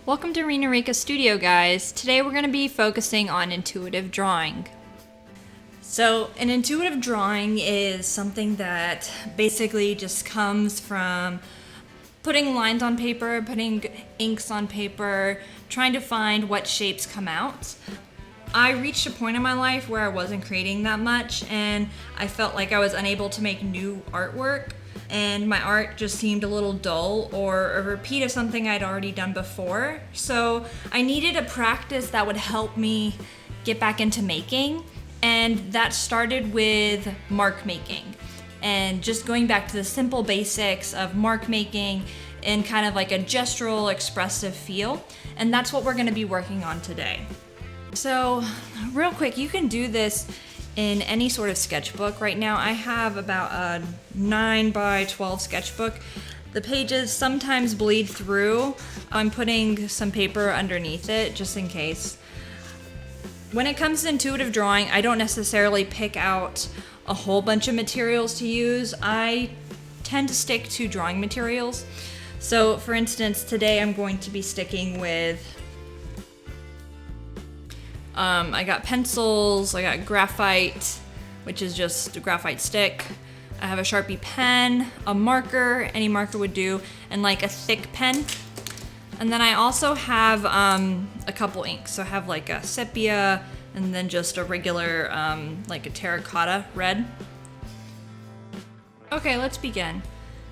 Welcome to Rena Rika Studio, guys. Today we're going to be focusing on intuitive drawing. So an intuitive drawing is something that basically just comes from putting lines on paper, putting inks on paper, trying to find what shapes come out. I reached a point in my life where I wasn't creating that much and I felt like I was unable to make new artwork, and my art just seemed a little dull or a repeat of something I'd already done before. So I needed a practice that would help me get back into making, and that started with mark making and just going back to the simple basics of mark making in kind of like a gestural expressive feel, and that's what we're going to be working on today. So real quick, you can do this in any sort of sketchbook. Right now I have about a 9x12 sketchbook. The pages sometimes bleed through. I'm putting some paper underneath it just in case. When it comes to intuitive drawing, I don't necessarily pick out a whole bunch of materials to use. I tend to stick to drawing materials. So for instance, today I'm going to be sticking with I got pencils, I got graphite, which is just a graphite stick. I have a Sharpie pen, a marker, any marker would do, and like a thick pen. And then I also have a couple inks. So I have like a Sepia and then just a regular like a terracotta red. Okay, let's begin.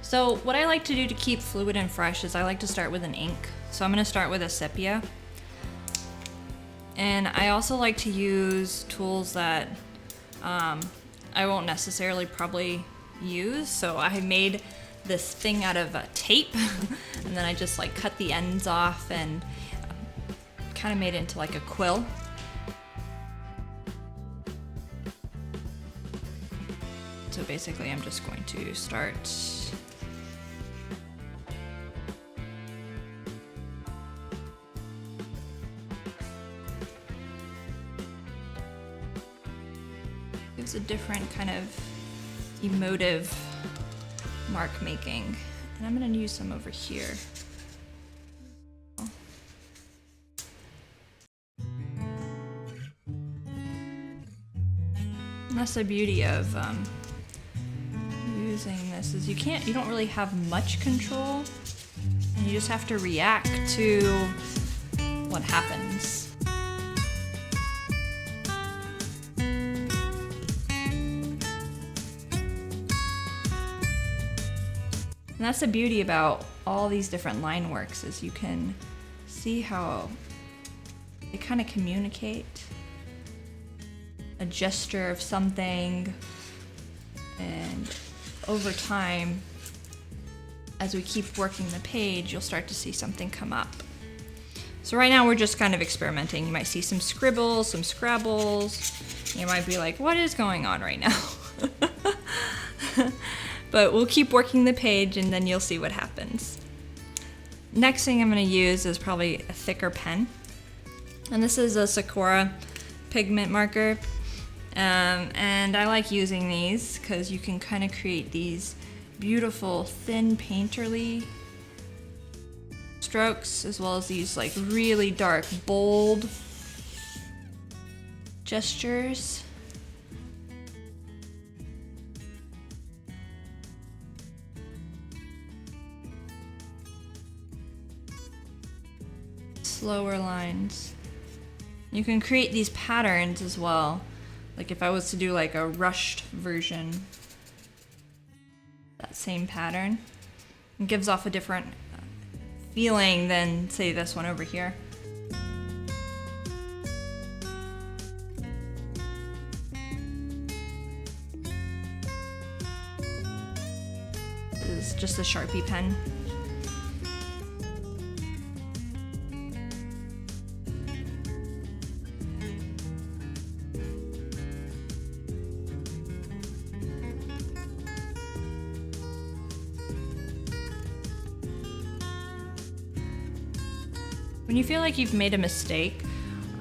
So what I like to do to keep fluid and fresh is I like to start with an ink. So I'm gonna start with a Sepia. And I also like to use tools that I won't necessarily probably use. So I made this thing out of tape and then I just like cut the ends off and kind of made it into like a quill. So basically I'm just going to start gives a different kind of emotive mark making. And I'm going to use some over here. And that's the beauty of using this, is you don't really have much control, and you just have to react to what happens. And that's the beauty about all these different line works, is you can see how they kind of communicate a gesture of something, and over time, as we keep working the page, you'll start to see something come up. So right now we're just kind of experimenting. You might see some scribbles, some scrabbles. You might be like, what is going on right now? But we'll keep working the page and then you'll see what happens. Next thing I'm going to use is probably a thicker pen. And this is a Sakura pigment marker. And I like using these because you can kind of create these beautiful thin painterly strokes, as well as these like really dark, bold gestures. Slower lines. You can create these patterns as well. Like if I was to do like a rushed version, that same pattern, it gives off a different feeling than say this one over here. This is just a Sharpie pen. When you feel like you've made a mistake,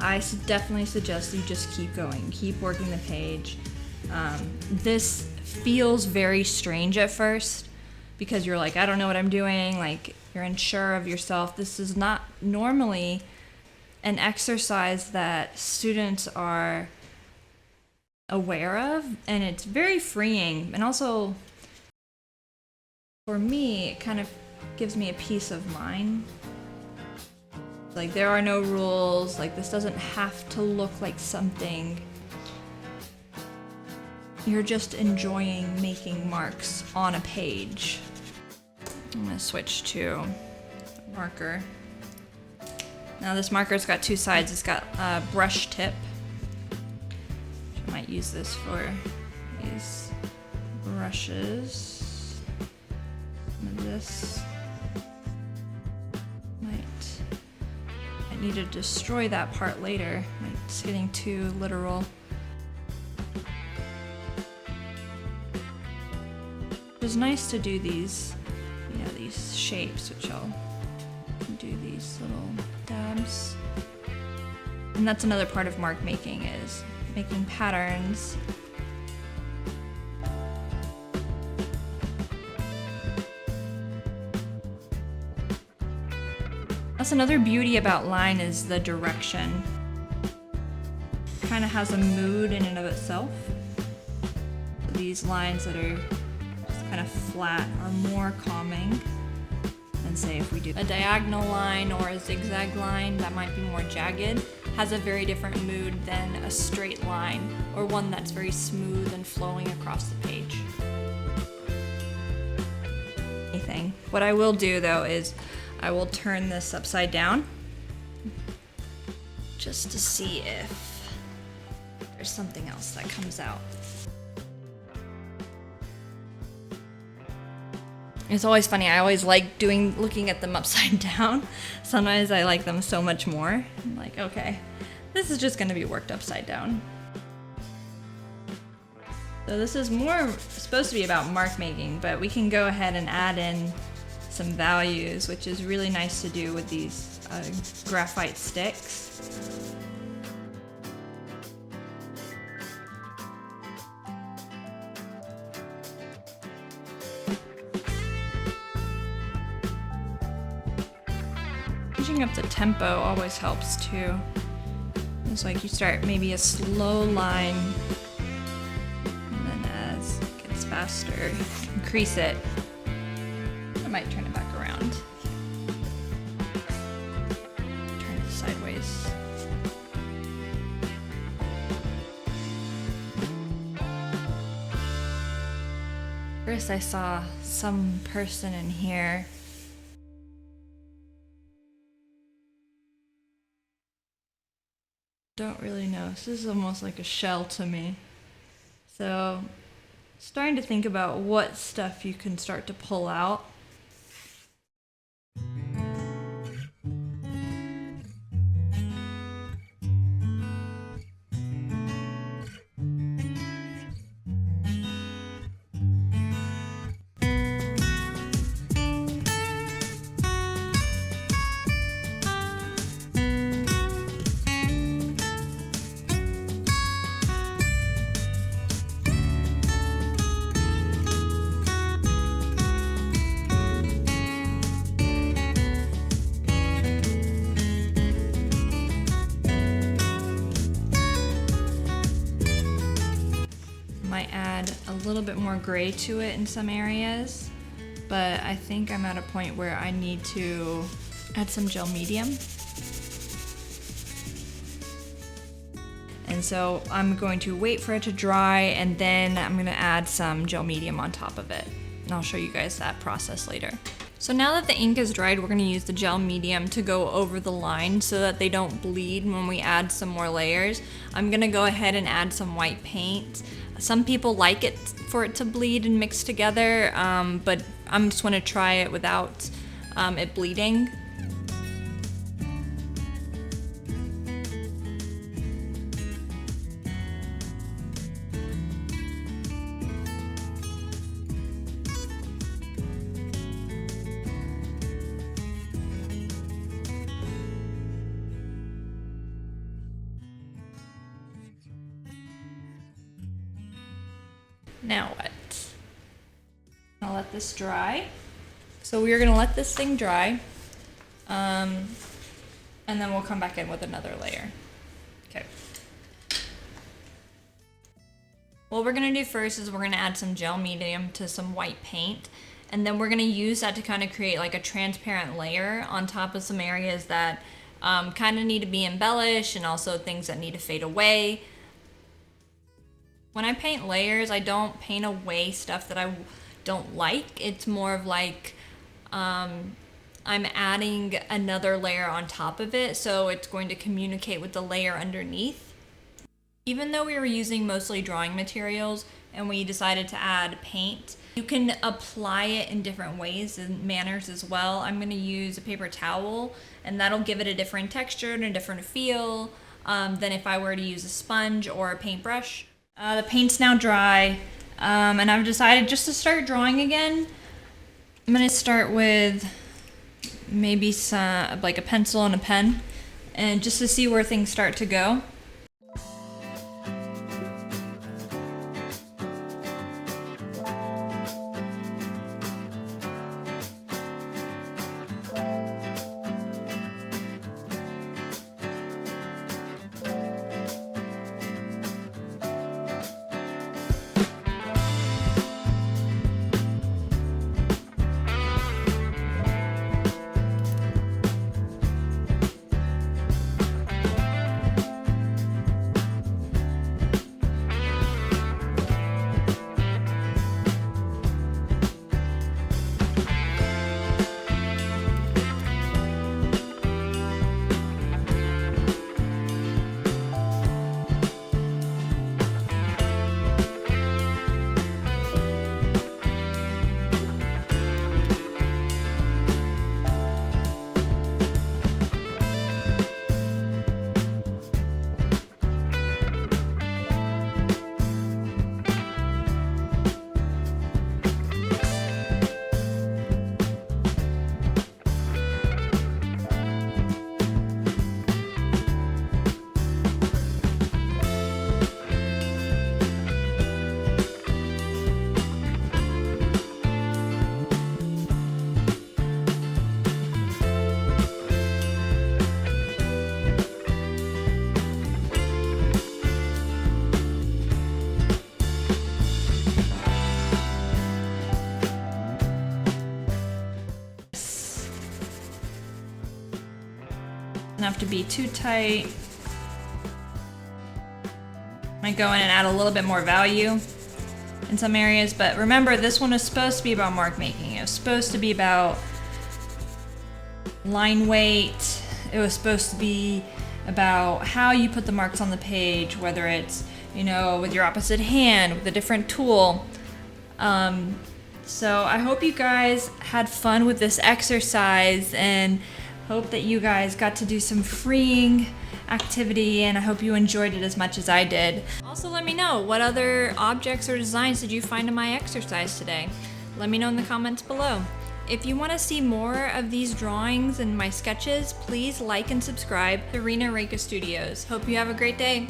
I definitely suggest you just keep going, keep working the page. This feels very strange at first because you're like, I don't know what I'm doing, like you're unsure of yourself. This is not normally an exercise that students are aware of, and it's very freeing. And also, for me, it kind of gives me a peace of mind. Like, there are no rules, like this doesn't have to look like something. You're just enjoying making marks on a page. I'm gonna switch to marker. Now this marker's got two sides. It's got a brush tip. I might use this for these brushes. And this I need to destroy that part later. It's getting too literal. It was nice to do these, you know, these shapes, which I'll do these little dabs. And that's another part of mark making, is making patterns. That's another beauty about line, is the direction. It kind of has a mood in and of itself. These lines that are just kind of flat are more calming than, say, if we do a diagonal line or a zigzag line that might be more jagged, has a very different mood than a straight line or one that's very smooth and flowing across the page. Anything. What I will do though is I will turn this upside down just to see if there's something else that comes out. It's always funny, I always like looking at them upside down. Sometimes I like them so much more. I'm like, okay, this is just gonna be worked upside down. So this is more supposed to be about mark making, but we can go ahead and add in some values, which is really nice to do with these graphite sticks. Changing up the tempo always helps too. It's like you start maybe a slow line, and then as it gets faster, increase it. I might turn it back around. Turn it sideways. First I saw some person in here. Don't really know. This is almost like a shell to me. So, starting to think about what stuff you can start to pull out. Might add a little bit more gray to it in some areas, but I think I'm at a point where I need to add some gel medium. And so I'm going to wait for it to dry, and then I'm going to add some gel medium on top of it. And I'll show you guys that process later. So now that the ink is dried, we're going to use the gel medium to go over the line so that they don't bleed when we add some more layers. I'm going to go ahead and add some white paint. Some people like it for it to bleed and mix together, but I'm just going to try it without it bleeding. Now what? I'll let this dry. So we're gonna let this thing dry, and then we'll come back in with another layer. Okay. What we're gonna do first is we're gonna add some gel medium to some white paint, and then we're gonna use that to kind of create like a transparent layer on top of some areas that kind of need to be embellished, and also things that need to fade away. When I paint layers, I don't paint away stuff that I don't like. It's more of like I'm adding another layer on top of it, so it's going to communicate with the layer underneath. Even though we were using mostly drawing materials and we decided to add paint, you can apply it in different ways and manners as well. I'm going to use a paper towel, and that'll give it a different texture and a different feel than if I were to use a sponge or a paintbrush. The paint's now dry, and I've decided just to start drawing again. I'm going to start with maybe some, like a pencil and a pen, and just to see where things start to go. Doesn't have to be too tight. Might go in and add a little bit more value in some areas, but remember, this one is supposed to be about mark making. It was supposed to be about line weight. It was supposed to be about how you put the marks on the page, whether it's, you know, with your opposite hand, with a different tool. So I hope you guys had fun with this exercise, and hope that you guys got to do some freeing activity, and I hope you enjoyed it as much as I did. Also, let me know, what other objects or designs did you find in my exercise today? Let me know in the comments below. If you want to see more of these drawings and my sketches, please like and subscribe to Rena Reika Studios. Hope you have a great day.